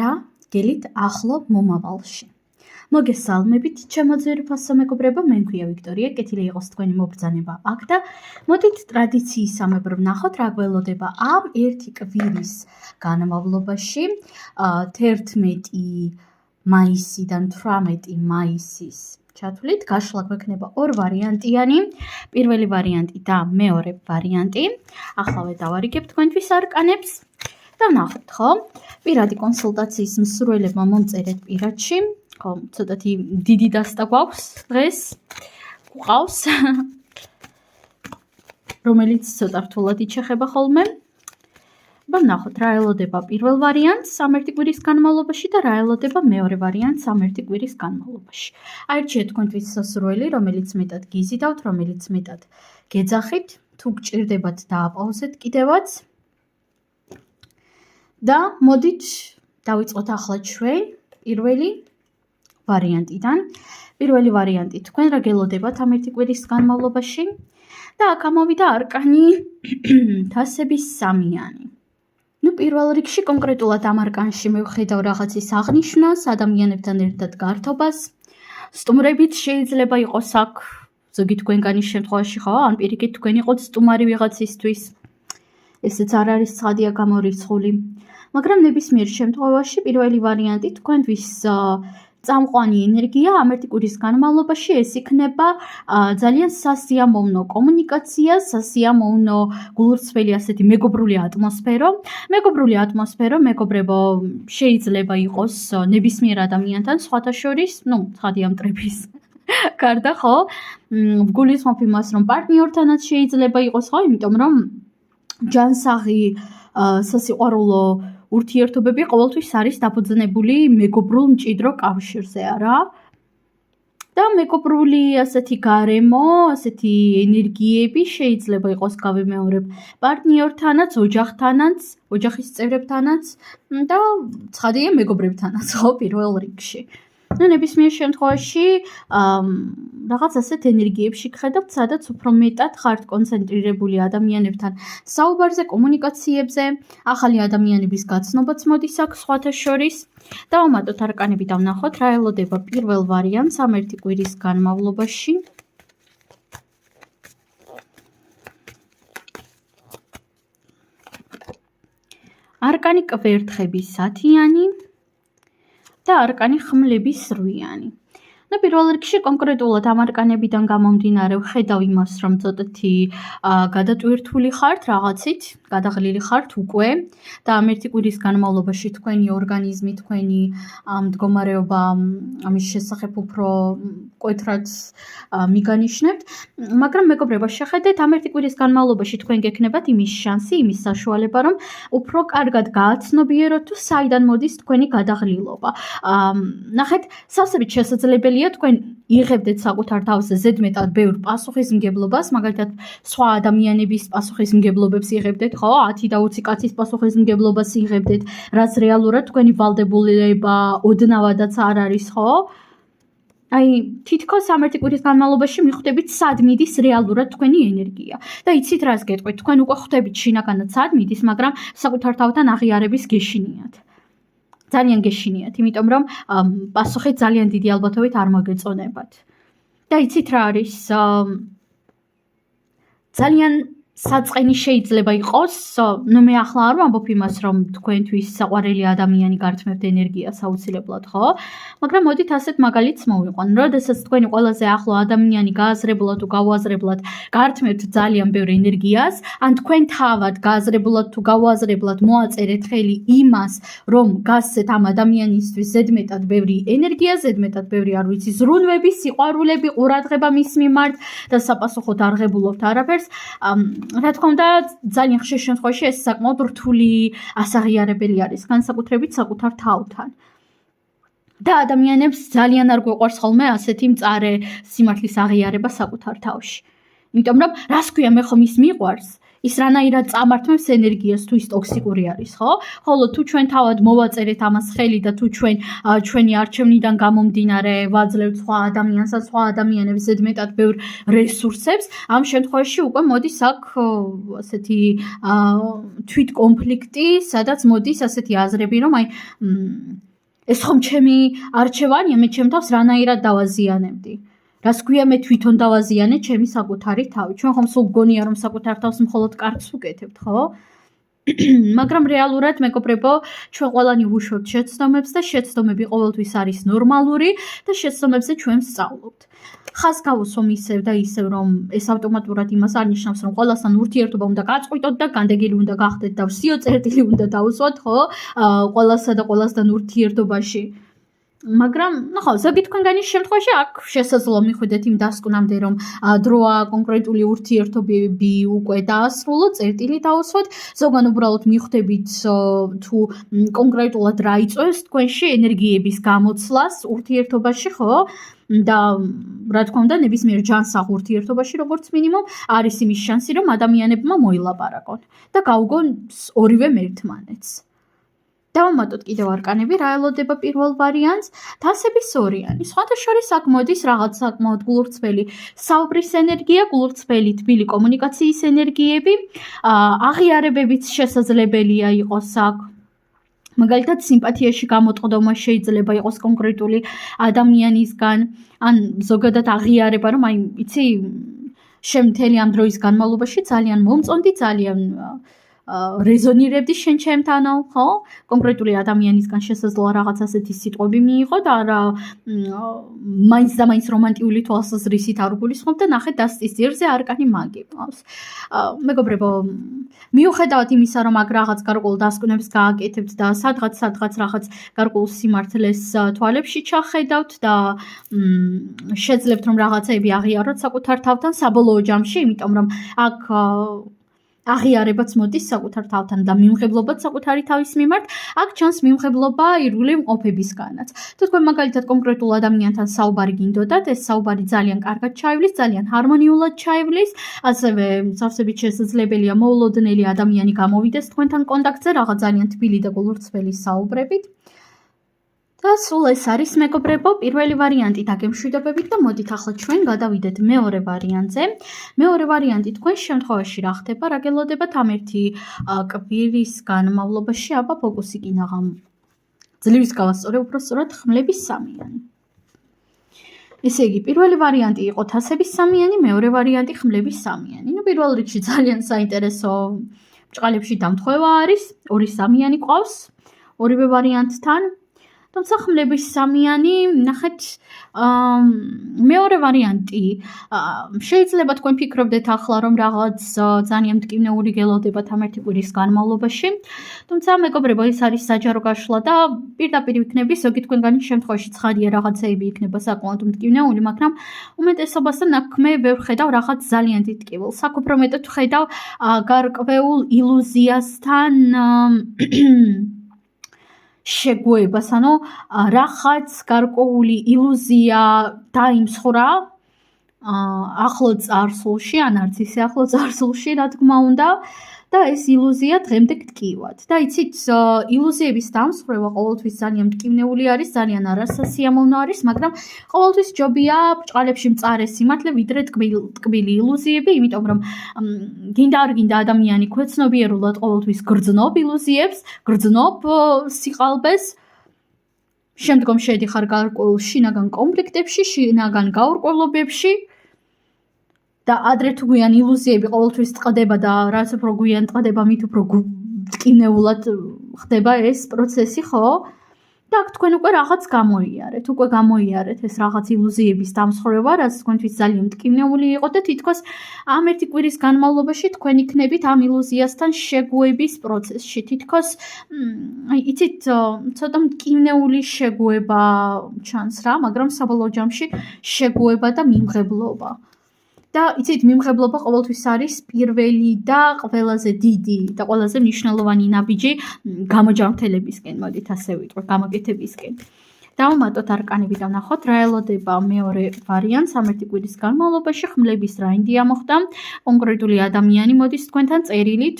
რა გელით ახლო მომავალში. მოგესალმებით, ჩემო ძვირფასო მეგობრებო, მე მქვია ვიქტორია, კეთილი იყოს თქვენი მობრძანება აქ და მოდით ტრადიციისამებრ ვნახოთ, რა გველოდება ამ ერთი კვირის განმავლობაში, 11 მაისიდან 18 მაისის ჩათვლით, გაშლა გვექნება ორ ვარიანტიანი, პირველი ვარიანტი და მეორე ვარიანტი. ახლა დავარიგებ თქვენთვის არკანებს და ვნახოთ, ხო? პირადი კონსულტაციის მსურველებმა მომწერეთ პირადში. ხო, ცოტათი დიდი დასტა გვაქვს დღეს, გვყავს, რომელიც ცოტა რთულად იჩეხება ხოლმე. ვნახოთ, რა ელოდება პირველ ვარიანტს ამ ერთი კვირის განმავლობაში და რა ელოდება მეორე ვარიანტს ამ ერთი კვირის განმავლობაში. აირჩიეთ თქვენთვის სასურველი, რომელიც მეტად გიზიდავთ, რომელიც მეტად გეძახით, თუ გჭირდებათ დააპაუზეთ კიდევაც. და მოდით დავიწყოთ ახლა ჩვენ პირველი ვარიანტიდან. პირველი ვარიანტი თქვენ რა გელოდებათ ამ ერთი კვირის განმავლობაში და აქ ამოვიდა არკანი თასების სამიანი. პირველ რიგში კონკრეტულად ამ არკანში მე ვხედავ რაღაცის აღნიშვნას, ადამიანებთან ერთად გართობას, სტუმრებით შეიძლება იყოს აქ ზოგი თქვენგანის შემთხვევაში, ხო, ან პირიქით თქვენ იყოთ სტუმარი ვიღაცისთვის. ესეც არ არის ცხადია გამორიცხული. მაგრამ ნებისმიერ შემთხვევაში პირველი ვარიანტი თქვენთვის წამყვანი ენერგია ამ ერთი კვირის განმავლობაში ეს იქნება ძალიან სასიამოვნო კომუნიკაცია, სასიამოვნო გულწრფელი ასეთი მეგობრული ატმოსფერო. მეგობრული ატმოსფერო, მეგობრებო, შეიძლება იყოს ნებისმიერ ადამიანთან, სხვათა შორის, ცხადია მტრების გარდა, ხო? ვგულისხმობ იმას, რომ პარტნიორთანაც შეიძლება იყოს, ხო? იმიტომ რომ ჯანსაღი სასიყვარულო ურთიერთობები ყოველთვის არის დაფუძნებული მეგობრულ მჭიდრო კავშირზე, არა? და მეგობრული ასეთი გარემო, ასეთი ენერგიები შეიძლება იყოს გავიმეორებ პარტნიორთანაც, ოჯახთანაც, ოჯახის წევრებთანაც და ცხადია მეგობრებთანაც, ხო, პირველ რიგში. ნებისმიერ შემთხვევაში რაღაც ასეთ ენერგიებში გხედავთ, სადაც უფრო მეტად ხართ კონცენტრირებული ადამიანებთან საუბარზე, კომუნიკაციებზე, ახალი ადამიანების გაცნობაც მოდის აქ სხვათა შორის. დავამატოთ არკანები და ვნახოთ, რა ელოდება პირველ ვარიანტს ამ ერთი კვირის განმავლობაში. არკანი კვერთხების 10-იანი და არკანი ხმლების 8-იანი. პირველ რიგში კონკრეტულად ამ არკანებიდან გამომდინარე ვხედავ იმას, რომ ცოტათი გადატვირთული ხართ რაღაცით, გადაღლილი ხართ უკვე და ამ ერთი კვირის განმავლობაში თქვენი ორგანიზმი, თქვენი მდგომარეობა ამის შესახებ უფრო მკვეთრად მიგანიშნებთ, მაგრამ მეგობრებო, შეხედეთ ამ ერთი კვირის განმავლობაში თქვენ გექნებათ იმის შანსი, იმის საშუალება, რომ უფრო კარგად გააცნობიეროთ თუ საიდან მოდის თქვენი გადაღლილობა. ნახეთ, სავსებით შესაძლებელია თქვენ იღებდეთ საკუთარ თავზე ზედმეტად ბევრ პასუხისმგებლობას, მაგალითად სხვა ადამიანების პასუხისმგებლობებს იღებდეთ, ხო? 10 და 20 კაცის პასუხისმგებლობას იღებდეთ, რაც რეალურად თქვენი ვალდებულება ოდნავადაც არ არის, ხო? აი, თითქოს ამ ერთი კვირის განმავლობაში მიხვდებით სად მიდის რეალურად თქვენი ენერგია. და იცით რას გეტყვით, თქვენ უკვე ხვდებით შინაგანად სად მიდის, მაგრამ საკუთარ თავთან აღიარების გეშინიათ. ძალიან გეშინიათ, იმიტომ რომ პასუხი ძალიან დიდი ალბათობით არ მოგეწონებათ. და იცით რა არის? ძალიან საწყენი შეიძლება იყოს, მე ახლა არ ვამბობ იმას, რომ თქვენთვის საყვარელი ადამიანი გართმევთ ენერგიას აუცილებლად, ხო? მაგრამ მოდით ასეთ მაგალითს მოვიყვან, როდესაც თქვენი ყველაზე ახლო ადამიანი გააზრებულად თუ გაუაზრებლად გართმევთ ძალიან ბევრ ენერგიას, ან თქვენ თავად გააზრებულად თუ გაუაზრებლად მოაწერეთ ხელი იმას, რომ გასცეთ ამ ადამიანისთვის ზედმეტად ბევრი ენერგია, ზედმეტად ბევრი არ ვიცი, ზრუნვები, სიყვარულები, ყურადღება მის მიმართ და საპასუხოდ არ ღებულობთ არაფერს. რა თქმა უნდა, ძალიან ხშირ შემთხვევაში ეს საკმაოდ რთული ასაღიარებელი არის, განსაკუთრებით საკუთარ თავთან. და ადამიანებს ძალიან არ გვეყვარს ხოლმე ასეთი მწარე სიმართლის აღიარება საკუთარ თავში. იმიტომ რომ, რას ქვია, მე ხომ ის მიყვარს, ის რანაირად წამართმევს ენერგიას თუ ის ტოქსიკური არის, ხო? ხოლო თუ ჩვენ თავად მოვაწერეთ ამას ხელი და თუ ჩვენი არჩევნიდან გამომდინარე ვაძლევთ სხვა ადამიანს და სხვა ადამიანებს ზედმეტად ბევრ რესურსებს, ამ შემთხვევაში უკვე მოდის აქ ასეთი თვით კონფლიქტი, სადაც მოდის ასეთი აზრები, რომ აი ეს ხომ ჩემი არჩევანია, მე ჩემ თავს რანაირად დავაზიანებდი. რას ქვია მე თვითონ დავაზიანე ჩემი საკუთარი თავი. ჩვენ ხომ სულ გონია რომ საკუთარ თავს მხოლოდ კარგს ვუკეთებთ, ხო? მაგრამ რეალურად მეგობრებო, ჩვენ ყველანი ვუშვებთ შეცდომებს და შეცდომები ყოველთვის არის ნორმალური და შეცდომებზე ჩვენ ვსწავლობთ. ხას გავუსვამ ისევ და ისევ, რომ ეს ავტომატურად იმას არ ნიშნავს, რომ ყველასთან ურთიერთობა უნდა გაწყვიტოთ და განდეგილი უნდა გახდეთ და ვსიო წერტილი უნდა დავუსვათ, ხო? ყველასა და ყველასთან ურთიერთობაში. მაგრამ, ხო, ზოგი თქვენგანის შემთხვევაში აქ შესაძლოა მიხვიდეთ იმ დასკვნამდე, რომ დროა კონკრეტული ურთიერთობები უკვე დაასრულო, წერტილი დაუსვათ, ზოგან უბრალოდ მიხვდებით თუ კონკრეტულად რა იწვევს თქვენში ენერგიების გამოცვლას ურთიერთობაში, ხო? და რა თქმა უნდა, ნებისმიერ ჯანსაღ ურთიერთობაში, როგორც მინიმუმ, არის იმის შანსი, რომ ადამიანებმა მოილაპარაკონ და გაუგონ ორივე ერთმანეთს. დავამატოთ კიდევ არკანები, რა ელოდება პირველ ვარიანტს, თასების ორიანი. სხვათა შორის აქ მოდის რაღაც საკმაოდ გულურწმელი საუბრის ენერგია, გულურწმელი თბილი კომუნიკაციის ენერგიები, აღიარებებიც შესაძლებელია იყოს აქ. მაგალითად, სიმპათიაში გამოტყდომა შეიძლება იყოს კონკრეტული ადამიანისგან, ან ზოგადად აღიარება, რომ აი, იცი, შემთელი ამ დროის განმავლობაში ძალიან მომწონდი, ძალიან რეზონირებდი შენ ჩემთანო, ხო? კონკრეტული ადამიანისგან შესაძლოა რაღაც ასეთი სიტყვები მიიღო და არა მაინც და მაინც რომანტიული თვალსაზრისით არ გულისხმობ და ნახეთ დასტის ძირზე არკანი მაგი ყავს. მეგობრებო, მიუხედავად იმისა, რომ აქ რაღაც გარკვეულ დასკვნებს გააკეთებთ და სადღაც რაღაც გარკვეულ სიმართლეს თვალებში ჩახედავთ და შეძლებთ რომ რაღაცები აღიაროთ საკუთარ თავთან საბოლოო ჯამში, იმიტომ რომ აქ აღიარებაც მოდის საკუთარ თავთან და მიმღებლობაც საკუთარი თავის მიმართ, აქ ჩანს მიმღებლობა ირგვლივ მყოფებისგანაც. თუ თქვენ მაგალითად კონკრეტულ ადამიანთან საუბარი გინდოდათ, ეს საუბარი ძალიან კარგად ჩაივლის, ძალიან ჰარმონიულად ჩაივლის, ასევე სავსებით შესაძლებელია მოულოდნელი ადამიანი გამოვიდეს თქვენთან კონტაქტზე რაღაც ძალიან თბილი და გულურწმელი საუბრებით. და სულ ეს არის მეგობრებო, პირველი ვარიანტი დაგემშვიდობებით და მოდით ახლა ჩვენ გადავიდეთ მეორე ვარიანტზე. მეორე ვარიანტი თქვენს შემთხვევაში რა ხდება, რა გელოდებათ ამ ერთი კვირის განმავლობაში, აბა ფოკუსი კინაღამ ძლივს გავასწორე უბრალოდ ხმლების სამიანი. ესე იგი, პირველი ვარიანტი იყო თასების სამიანი, მეორე ვარიანტი ხმლების სამიანი. ნუ პირველ რიგში ძალიან საინტერესო ბრჭყალებში დამთხვევა არის, ორი სამიანი ყავს, ორივე ვარიანტთან. თუმცა ხმლების სამიანი, ნახეთ, მეორე ვარიანტი, შეიძლება თქვენ ფიქრობდეთ ახლა, რომ რაღაც ძალიან მტკივნეული გელოდებათ ამ ერთი კვირის განმავლობაში, თუმცა მეგობრებო, ეს არის საჯარო გაშლა და პირდაპირ ვიქნები, ზოგი თქვენგანის შემთხვევაში ცხადია რაღაცეები იქნება საკმაოდ მტკივნეული, მაგრამ უმეტესობასთან აქ მე ვერ ხედავ რაღაც ძალიან დიდ ტკივილს. აქ უფრო მეტად ვხედავ გარკვეულ ილუზიასთან შეგუებას, ანუ რაღაც გარკვეული ილუზია დაიმსხვრა ახლო წარსულში, ან არც ისე ახლო წარსულში, რა თქმა უნდა, და ეს ილუზია დღემდე გტკივათ. და იცით, ილუზიების დამსხვრევა ყოველთვის ძალიან მტკივნეული არის, ძალიან არასასიამოვნო არის, მაგრამ ყოველთვის ჯობია ბრჭყალებში მწარე სიმართლე, ვიდრე ტკბილი ილუზიები, იმიტომ რომ გინდა არ გინდა ადამიანი ქვეცნობიერულად ყოველთვის გრძნობ ილუზიებს, გრძნობ სიყალბეს, შემდგომ შედიხარ გარკვეულ შინაგან კონფლიქტებში, შინაგან გაურკვევლობებში და ადრე თუ გვიან ილუზიები ყოველთვის წყდება და რაც უფრო გვიან წყდება, მით უფრო მტკივნეულად ხდება ეს პროცესი, ხო? და აქ თქვენ უკვე რაღაც გამოიარეთ ეს რაღაც ილუზიების დამსხვრევა, რაც თქვენთვის ძალიან მტკივნეული იყო და თითქოს ამ ერთი კვირის განმავლობაში თქვენ იქნებით ამ ილუზიასთან შეგუების პროცესში. თითქოს, იცით, ცოტა მტკივნეული შეგუება ჩანს რა, მაგრამ საბოლოო ჯამში შეგუება და მიმღებლობა. და იცით, მიმღებლობა ყოველთვის არის პირველი და ყველაზე დიდი და ყველაზე მნიშვნელოვანი ნაბიჯი გამოჯანმრთელებისკენ, მოდით ასე ვიტყვი, გამოკეთებისკენ. დავამატოთ არკანები და ვნახოთ რა ელოდება მეორე ვარიანტს ამერთი კვირის განმავლობაში. ხმლების რა ინდია მოხდა, კონკრეტული ადამიანი მოდის თქვენთან წერილით,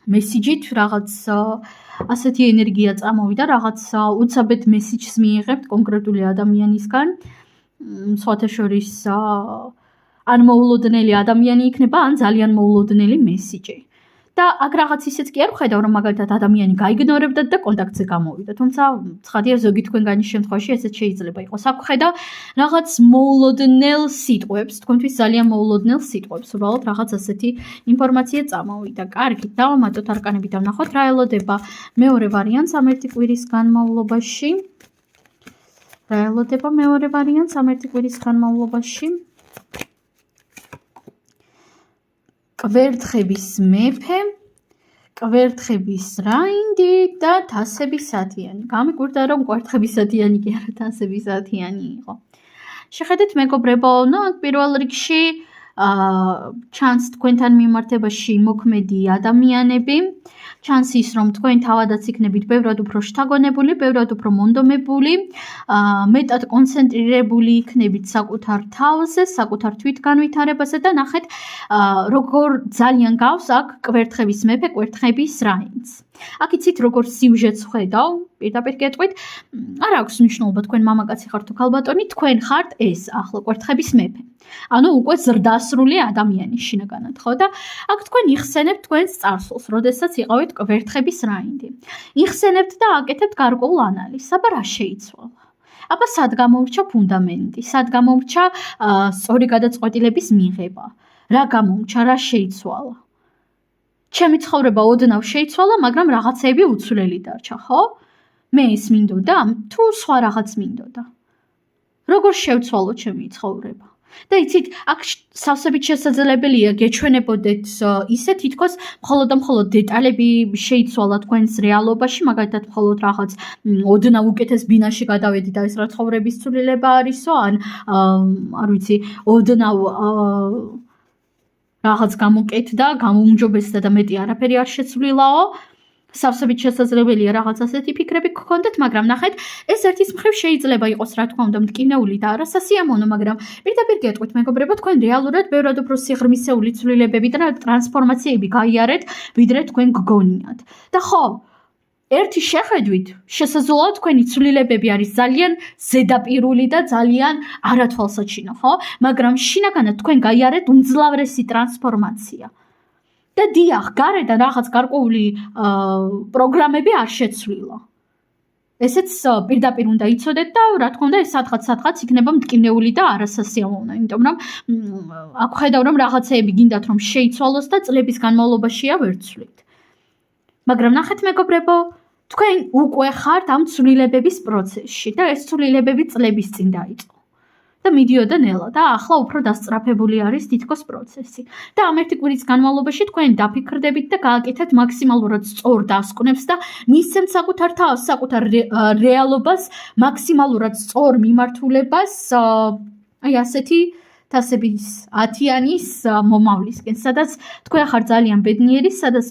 მესიჯით, რაღაც ასეთი ენერგია წამოვიდა, რაღაც უცაბეთ მესიჯს მიიღებთ კონკრეტული ადამიანისგან. სხვათა შორის ან მოულოდნელი ადამიანი იქნება, ან ძალიან მოულოდნელი მესიჯი. და აქ რაღაც ისეც კი არ ვხედავ, რომ მაგალითად ადამიანი გაიგნორებდათ და კონტაქტზე გამოვიდა. თუმცა ცხადია, ზოგი თქვენგანის შემთხვევაში ესეც შეიძლება იყოს. აქ ვხედავ რაღაც მოულოდნელ სიტყვებს, თქვენთვის ძალიან მოულოდნელ სიტყვებს, უბრალოდ რაღაც ასეთი ინფორმაცია წამოვიდა. კარგი, დავამატოთ არკანები და ვნახოთ რა ელოდება მეორე ვარიანტს ამერთი კვირის განმავლობაში. რა ელოდება მეორე ვარიანტს ამერთი კვირის განმავლობაში. კვერთხების მეფე, კვერთხების რაინდი და თასების ათიანი. გამიკვირდა, რომ კვერთხების ათიანი კი არა, თასების ათიანი იყო. შეხედეთ მეგობრებო, აქ პირველ რიგში ჩანს თქვენთან მიმართებაში მოქმედი ადამიანები. ჩანს ის, რომ თქვენ თავადაც იქნებით ბევრად უფრო შთაგონებული, ბევრად უფრო მონდომებული, მეტად კონცენტრირებული იქნებით საკუთარ თავზე, საკუთარ თვითგანვითარებაზე და ნახეთ, როგორ ძალიან გავს აქ კვერთხების მეფე, კვერთხების რაინდს. აქ იცით, როგორ სიუჟეტს ხედავ, პირდაპირ გეტყვით, არ აქვს მნიშვნელობა თქვენ მამაკაცი ხართ თუ ქალბატონი, თქვენ ხართ ეს ახლა კვერთხების მეფე. ანუ უკვე ზრდასრული ადამიანი შინაგანად, ხო? და აქ თქვენ იხსენებთ თქვენს წარსულს, როდესაც იყავით კვერთხების რაინდი. იხსენებთ და აკეთებთ გარკვეულ ანალიზს. აბა რა შეიცვალა? აბა სად გამომრჩა ფუნდამენტი? სად გამომრჩა სწორი გადაწყვეტილების მიღება? რა გამომრჩა, რა შეიცვალა? ჩემი ცხოვრება ოდნავ შეიცვალა, მაგრამ რაღაცეები უცვლელი დარჩა, ხო? მე ეს მინდოდა, თუ სხვა რაღაც მინდოდა. როგორ შევცვალო ჩემი ცხოვრება? და იცით, აქ სავსებით შესაძლებელია გეჩვენებოდეთ ისე თითქოს მხოლოდ და მხოლოდ დეტალები შეიცვალა თქვენს რეალობაში, მაგალითად მხოლოდ რაღაც ოდნავ უკეთეს ბინაში გადავედი და ეს რა ცხოვრების ცვლილება არისო, ან არ ვიცი, ოდნავ რაღაც გამოკეთდა, გამოუმჯობესდა და მეტი არაფერი არ შეცვლილაო. სავსებით შესაძლებელია რაღაც ასეთი ფიქრები გქონდეთ, მაგრამ ნახეთ, ეს ერთის მხრივ შეიძლება იყოს, რა თქმა უნდა, მტკივნეული და არასასიამოვნო, მაგრამ პირდაპირ გეტყვით, მეგობრებო, თქვენ რეალურად ბევრად უფრო სიღრმისეული ცვლილებები და ტრანსფორმაციები გაიარეთ, ვიდრე თქვენ გგონიათ. და ხო, ერთი შეხედვით, შესაძლოა თქვენი ცვლილებები არის ძალიან ზედაპირული და ძალიან არათვალსაჩინო, ხო? მაგრამ შინაგანად თქვენ გაიარეთ უმძლავრესი ტრანსფორმაცია. და დიახ, გარედან რაღაც გარკვეული პროგრამები არ შეცვლილა. ესეც პირდაპირ უნდა იცოდეთ და რა თქმა უნდა, ეს სადღაც იქნება მტკივნეული და არასასიამოვნო, იმიტომ რომ აქ ხედავ, რომ რაღაცეები გინდათ რომ შეიცვალოს და წლების განმავლობაშია ვერ ცვლით. მაგრამ ნახეთ მეგობრებო, თქვენ უკვე ხართ ამ ცვლილებების პროცესში და ეს ცვლილებები წლების წინ დაიწყო. და მიდიოდა ნელა და ახლა უფრო დასწრაფებული არის თითქოს პროცესი. და ამ ერთი კვირის განმავლობაში თქვენ დაფიქრდებით და გააკეთეთ მაქსიმალურად სწორ დასკვნებს და მისცემთ საკუთარ თავს, საკუთარ რეალობას, მაქსიმალურად სწორ მიმართულებას, აი ასეთი თასების ათიანის მომავლისკენ, სადაც თქვენ ხართ ძალიან ბედნიერი, სადაც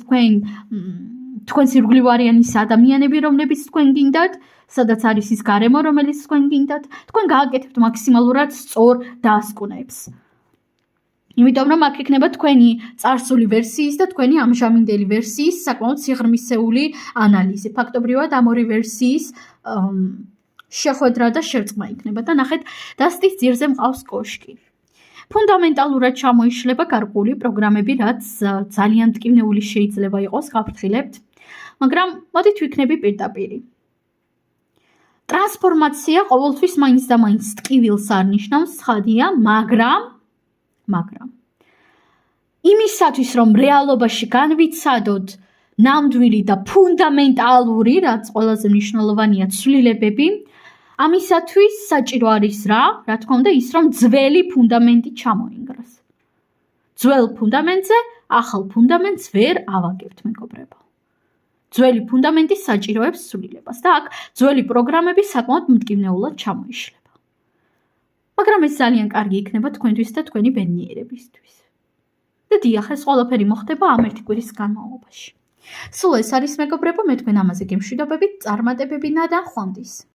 თქვენს ირგვლივარიანი ადამიანები, რომლებიც თქვენ გინდათ, სადაც არის ის გარემო, რომელიც თქვენ გინდათ, თქვენ გააკეთებთ მაქსიმალურად სწორ დასკვნებს. იმიტომ რომ აქ იქნება თქვენი წარსული ვერსიის და თქვენი ამჟამინდელი ვერსიის საკმაოდ სიღრმისეული ანალიზი. ფაქტობრივად ამ ორი ვერსიის შეხვედრა და შერწყმა იქნება და ნახეთ, დასტის ძირზე მყავს კოშკი. ფუნდამენტალურად ჩამოიშლება გარკვეული პროგრამები, რაც ძალიან მტკივნეული შეიძლება იყოს, გავფრთხილებთ, მაგრამ მოდით ვიქნები პირდაპირი. ტრანსფორმაცია ყოველთვის მაინც და მაინც ტკივილს არ ნიშნავს, ცხადია, მაგრამ იმისათვის, რომ რეალობაში განვიცადოთ ნამდვილი და ფუნდამენტალური, რაც ყველაზე მნიშვნელოვანია, ცვლილებები, ამისათვის საჭირო არის რა თქმა უნდა, ის რომ ძველი ფუნდამენტი ჩამოინგრას. ძველ ფუნდამენტზე ახალ ფუნდამენტს ვერ ავაგებთ, მეგობრებო. ძველი ფუნდამენტი საჭიროებს ცვლილებას და აქ ძველი პროგრამები საკმაოდ მტკივნეულად ჩამოიშლება. მაგრამ ეს ძალიან კარგი იქნება თქვენთვის და თქვენი ბედნიერებისთვის. და დიახ, ეს ყველაფერი მოხდება ამ ერთი კვირის განმავლობაში. სულ ეს არის მეგობრებო, მე თქვენ ამაზე გემშვიდობებით, წარმატებები და ხვამდის.